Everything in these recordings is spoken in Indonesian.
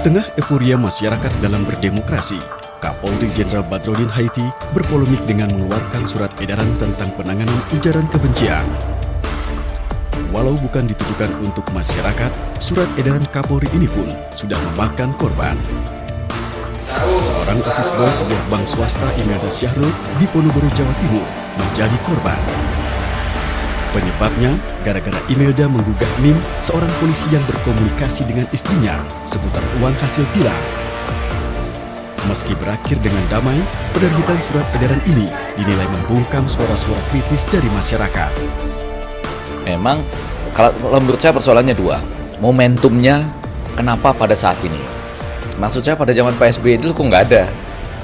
tengah euforia masyarakat dalam berdemokrasi, Kapolri Jenderal Badrodin Haiti berpolemik dengan mengeluarkan surat edaran tentang penanganan ujaran kebencian. Walau bukan ditujukan untuk masyarakat, surat edaran Kapolri ini pun sudah memakan korban. Seorang office boy sebuah bank swasta Imelda Syahrul di Ponorogo, Jawa Timur menjadi korban. Penyebabnya gara-gara Imelda menggugah Mim, seorang polisi yang berkomunikasi dengan istrinya seputar uang hasil tilang. Meski berakhir dengan damai, penerbitan surat edaran ini dinilai membungkam suara-suara kritis dari masyarakat. Memang kalau menurut saya persoalannya dua. Momentumnya kenapa pada saat ini? Maksud saya pada zaman Pak SBY itu kok nggak ada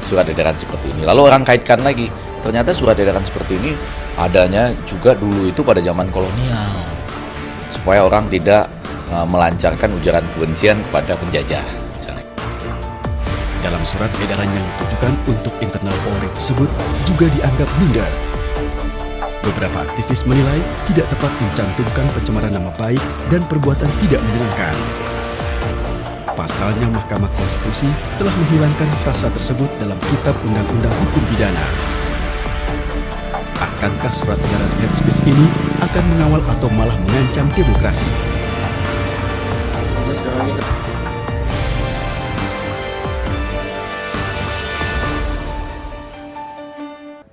surat edaran seperti ini. Lalu orang kaitkan lagi, ternyata surat edaran seperti ini adanya juga dulu itu pada zaman kolonial. Supaya orang tidak melancarkan ujaran kebencian kepada penjajah. Misalnya. Dalam surat edaran yang ditujukan untuk internal Polri tersebut juga dianggap blunder. Beberapa aktivis menilai tidak tepat mencantumkan pencemaran nama baik dan perbuatan tidak menyenangkan. Pasalnya Mahkamah Konstitusi telah menghilangkan frasa tersebut dalam Kitab Undang-Undang Hukum Pidana. Akankah surat edaran hate speech ini akan mengawal atau malah mengancam demokrasi?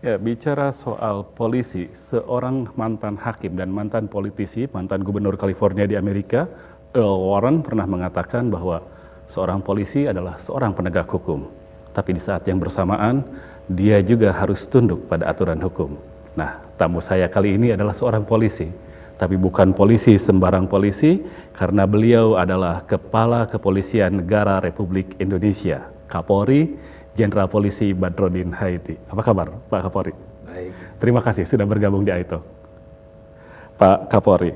Ya, bicara soal polisi, seorang mantan hakim dan mantan politisi, mantan gubernur California di Amerika, Earl Warren pernah mengatakan bahwa seorang polisi adalah seorang penegak hukum. Tapi di saat yang bersamaan, dia juga harus tunduk pada aturan hukum. Nah, tamu saya kali ini adalah seorang polisi. Tapi bukan polisi sembarang polisi, karena beliau adalah Kepala Kepolisian Negara Republik Indonesia, Kapolri Jenderal Polisi Badrodin Haiti. Apa kabar, Pak Kapolri? Baik. Terima kasih sudah bergabung di AITO. Pak Kapolri,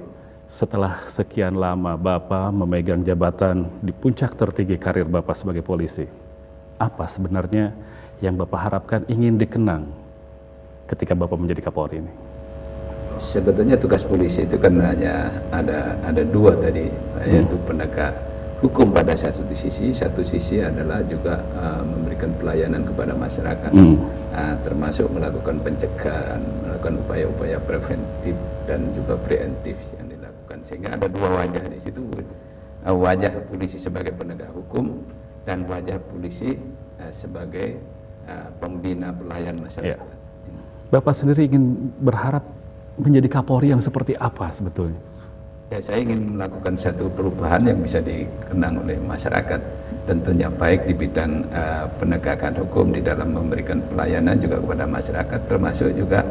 setelah sekian lama Bapak memegang jabatan di puncak tertinggi karir Bapak sebagai polisi, apa sebenarnya yang Bapak harapkan ingin dikenang ketika Bapak menjadi Kapolri ini? Sebetulnya tugas polisi itu kan hanya ada dua tadi, yaitu penegak hukum pada satu sisi adalah juga memberikan pelayanan kepada masyarakat, termasuk melakukan pencegahan, melakukan upaya-upaya preventif dan juga preemptif yang dilakukan. Sehingga ada dua wajah di situ, wajah polisi sebagai penegak hukum dan wajah polisi sebagai pembina pelayan masyarakat. Ya. Bapak sendiri ingin berharap menjadi Kapolri yang seperti apa sebetulnya? Ya, saya ingin melakukan satu perubahan yang bisa dikenang oleh masyarakat, tentunya baik di bidang penegakan hukum di dalam memberikan pelayanan juga kepada masyarakat, termasuk juga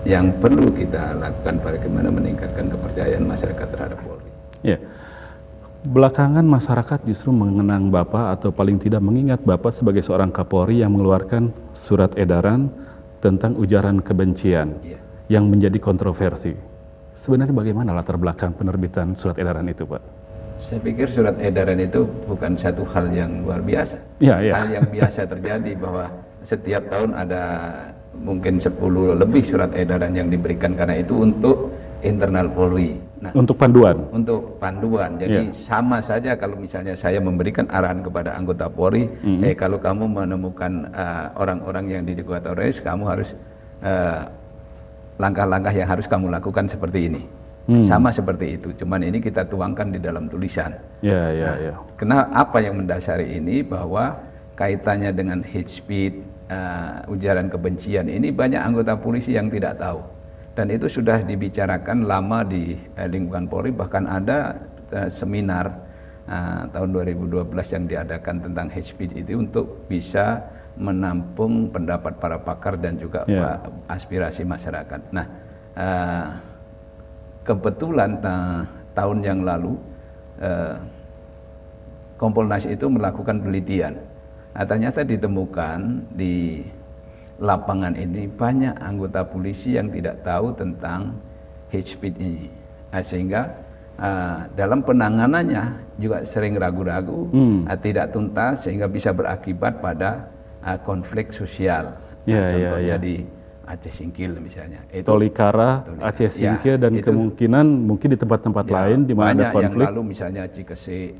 yang perlu kita lakukan bagaimana meningkatkan kepercayaan masyarakat terhadap Polri. Ya, belakangan masyarakat justru mengenang Bapak atau paling tidak mengingat Bapak sebagai seorang Kapolri yang mengeluarkan surat edaran tentang ujaran kebencian yang menjadi kontroversi. Sebenarnya bagaimana latar belakang penerbitan surat edaran itu, Pak? Saya pikir surat edaran itu bukan satu hal yang luar biasa. Hal yang biasa terjadi bahwa setiap tahun ada mungkin 10 lebih surat edaran yang diberikan, karena itu untuk internal Polri. Nah, untuk panduan? Untuk panduan. Jadi sama saja kalau misalnya saya memberikan arahan kepada anggota Polri, kalau kamu menemukan orang-orang yang diduga teroris, kamu harus langkah-langkah yang harus kamu lakukan seperti ini. Sama seperti itu, cuman ini kita tuangkan di dalam tulisan. Kenapa, apa yang mendasari ini, bahwa kaitannya dengan hate speech, ujaran kebencian ini banyak anggota polisi yang tidak tahu. Dan itu sudah dibicarakan lama di lingkungan Polri, bahkan ada seminar tahun 2012 yang diadakan tentang hate speech itu untuk bisa menampung pendapat para pakar dan juga aspirasi masyarakat. Nah, kebetulan tahun yang lalu Kompolnas itu melakukan penelitian. Nah, ternyata ditemukan di lapangan ini banyak anggota polisi yang tidak tahu tentang hate speech ini, sehingga dalam penanganannya juga sering ragu-ragu, tidak tuntas, sehingga bisa berakibat pada konflik sosial. Contohnya di Aceh Singkil misalnya. Tolikara, Aceh Singkil, dan kemungkinan mungkin di tempat-tempat lain di mana ada konflik. Yang lalu misalnya Cikese,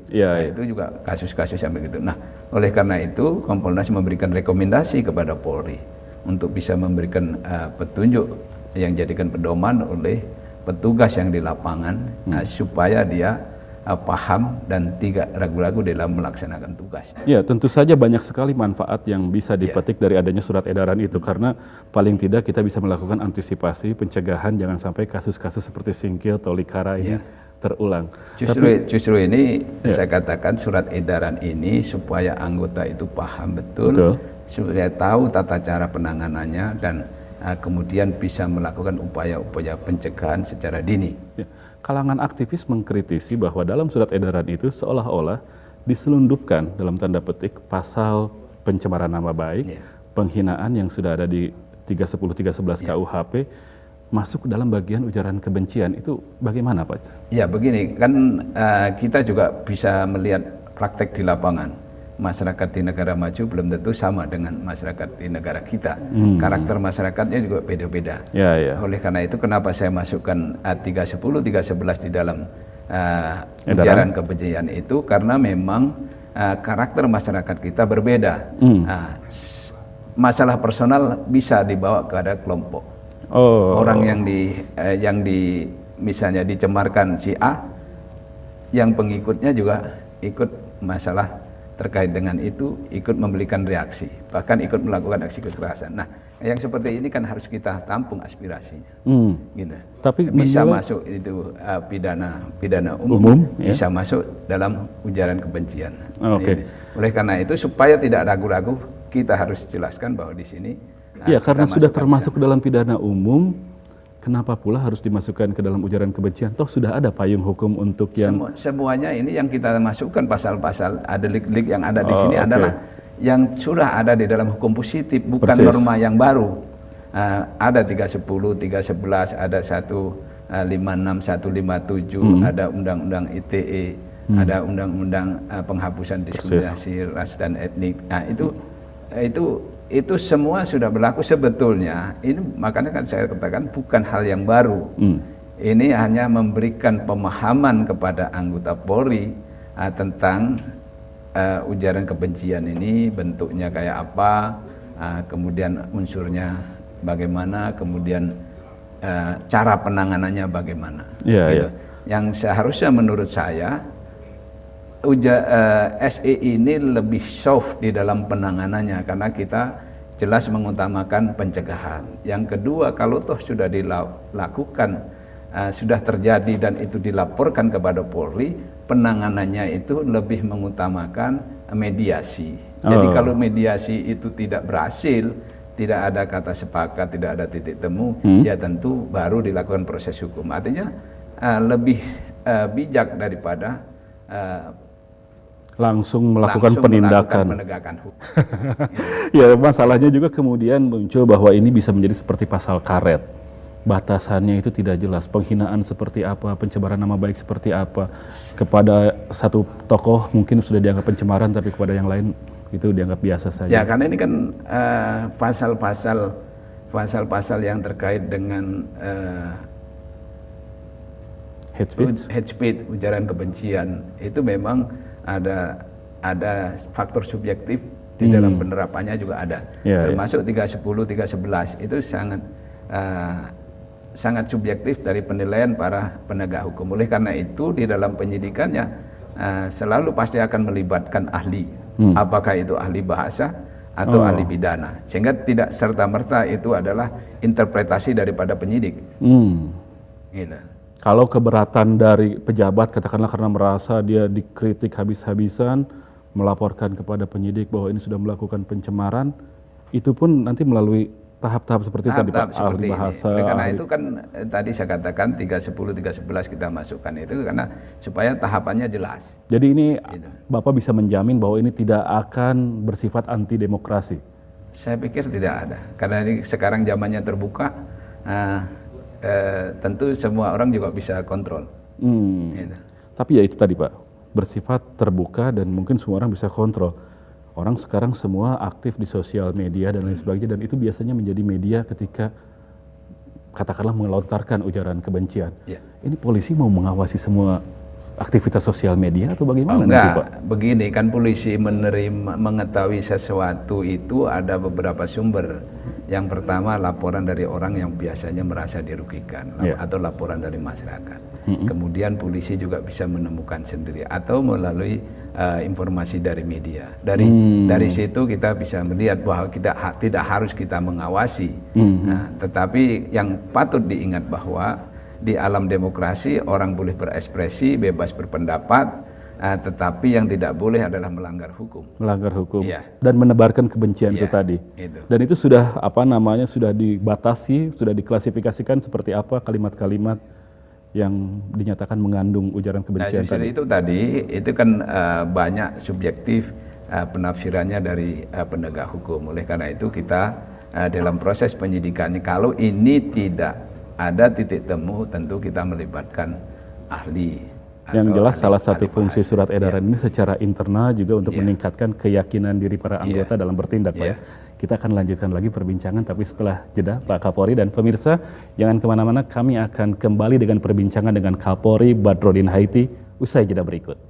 itu juga kasus-kasus yang begitu. Nah, oleh karena itu Kompolnas memberikan rekomendasi kepada Polri untuk bisa memberikan petunjuk yang jadikan pedoman oleh petugas yang di lapangan supaya dia paham dan tidak ragu-ragu dalam melaksanakan tugas. Ya, tentu saja banyak sekali manfaat yang bisa dipetik dari adanya surat edaran itu, karena paling tidak kita bisa melakukan antisipasi, pencegahan, jangan sampai kasus-kasus seperti Singkil, Tolikara ini terulang. Justru ini saya katakan surat edaran ini supaya anggota itu paham betul. Supaya tahu tata cara penanganannya dan kemudian bisa melakukan upaya-upaya pencegahan secara dini. Ya. Kalangan aktivis mengkritisi bahwa dalam surat edaran itu seolah-olah diselundupkan dalam tanda petik pasal pencemaran nama baik, penghinaan yang sudah ada di 310-311 KUHP masuk dalam bagian ujaran kebencian. Itu bagaimana, Pak? Ya, begini, kan kita juga bisa melihat praktek di lapangan. Masyarakat di negara maju belum tentu sama dengan masyarakat di negara kita. Karakter masyarakatnya juga beda-beda. Oleh karena itu kenapa saya masukkan 310, 311 di dalam ujaran kebencian itu, karena memang karakter masyarakat kita berbeda. Masalah personal bisa dibawa ke ada kelompok. Orang yang misalnya dicemarkan si A, yang pengikutnya juga ikut masalah terkait dengan itu, ikut memberikan reaksi, bahkan ikut melakukan aksi kekerasan. Nah, yang seperti ini kan harus kita tampung aspirasinya, gitu. Tapi bisa masuk itu pidana umum, bisa masuk dalam ujaran kebencian. Oleh karena itu supaya tidak ragu-ragu, kita harus jelaskan bahwa di sini. Ya, karena sudah termasuk dalam pidana umum. Kenapa pula harus dimasukkan ke dalam ujaran kebencian? Toh sudah ada payung hukum untuk yang... Semuanya ini yang kita masukkan pasal-pasal, ada delik-delik yang ada di sini adalah yang sudah ada di dalam hukum positif, bukan norma yang baru. Ada 310, 311, ada 156, 157, ada undang-undang ITE, ada undang-undang penghapusan diskriminasi ras dan etnik. Nah, itu semua sudah berlaku sebetulnya. Ini makanya kan saya katakan bukan hal yang baru. Ini hanya memberikan pemahaman kepada anggota Polri tentang ujaran kebencian ini bentuknya kayak apa, kemudian unsurnya bagaimana, kemudian cara penanganannya bagaimana. Gitu. Yang seharusnya menurut saya SE ini lebih soft di dalam penanganannya karena kita jelas mengutamakan pencegahan. Yang kedua, kalau toh sudah dilakukan, sudah terjadi dan itu dilaporkan kepada Polri, penanganannya itu lebih mengutamakan mediasi. Jadi kalau mediasi itu tidak berhasil, tidak ada kata sepakat, tidak ada titik temu, ya tentu baru dilakukan proses hukum. Artinya lebih bijak daripada langsung melakukan penindakan, penegakan hukum. Ya, masalahnya juga kemudian muncul bahwa ini bisa menjadi seperti pasal karet. Batasannya itu tidak jelas, penghinaan seperti apa, pencemaran nama baik seperti apa. Kepada satu tokoh mungkin sudah dianggap pencemaran, tapi kepada yang lain itu dianggap biasa saja. Ya, karena ini kan pasal-pasal yang terkait dengan hate speech, ujaran kebencian, itu memang ada faktor subjektif di dalam penerapannya juga ada. Termasuk 310, 311 itu sangat subjektif dari penilaian para penegak hukum. Oleh karena itu di dalam penyidikannya selalu pasti akan melibatkan ahli, apakah itu ahli bahasa atau ahli pidana, sehingga tidak serta-merta itu adalah interpretasi daripada penyidik. Gitu. Kalau keberatan dari pejabat, katakanlah karena merasa dia dikritik habis-habisan, melaporkan kepada penyidik bahwa ini sudah melakukan pencemaran, itu pun nanti melalui tahap-tahap seperti tadi Pak, ahli bahasa. Karena itu kan tadi saya katakan 310, 311 kita masukkan itu karena supaya tahapannya jelas. Jadi ini gitu. Bapak bisa menjamin bahwa ini tidak akan bersifat anti demokrasi? Saya pikir tidak ada, karena ini sekarang zamannya terbuka. Tentu semua orang juga bisa kontrol. Gitu. Tapi ya itu tadi Pak, bersifat terbuka dan mungkin semua orang bisa kontrol. Orang sekarang semua aktif di sosial media dan lain sebagainya, dan itu biasanya menjadi media ketika katakanlah melontarkan ujaran kebencian. Ya. Ini polisi mau mengawasi semua aktivitas sosial media atau bagaimana? Enggak, Pak? Begini kan, polisi mengetahui sesuatu itu ada beberapa sumber. Yang pertama laporan dari orang yang biasanya merasa dirugikan, atau laporan dari masyarakat. Kemudian polisi juga bisa menemukan sendiri atau melalui informasi dari media. Dari situ kita bisa melihat bahwa kita tidak harus kita mengawasi. Nah, tetapi yang patut diingat bahwa di alam demokrasi orang boleh berekspresi, bebas berpendapat, tetapi yang tidak boleh adalah melanggar hukum. Melanggar hukum, dan menebarkan kebencian itu tadi. Dan itu sudah sudah dibatasi, sudah diklasifikasikan seperti apa kalimat-kalimat yang dinyatakan mengandung ujaran kebencian tadi. Itu tadi, itu kan banyak subjektif penafsirannya dari penegak hukum. Oleh karena itu kita dalam proses penyidikannya, kalau ini tidak ada titik temu, tentu kita melibatkan ahli. Yang jelas salah satu fungsi surat edaran ini secara internal juga untuk meningkatkan keyakinan diri para anggota dalam bertindak, Pak ya. Kita akan lanjutkan lagi perbincangan, tapi setelah jeda, Pak Kapolri. Dan pemirsa, jangan kemana-mana, kami akan kembali dengan perbincangan dengan Kapolri Badrodin Haiti usai jeda berikut.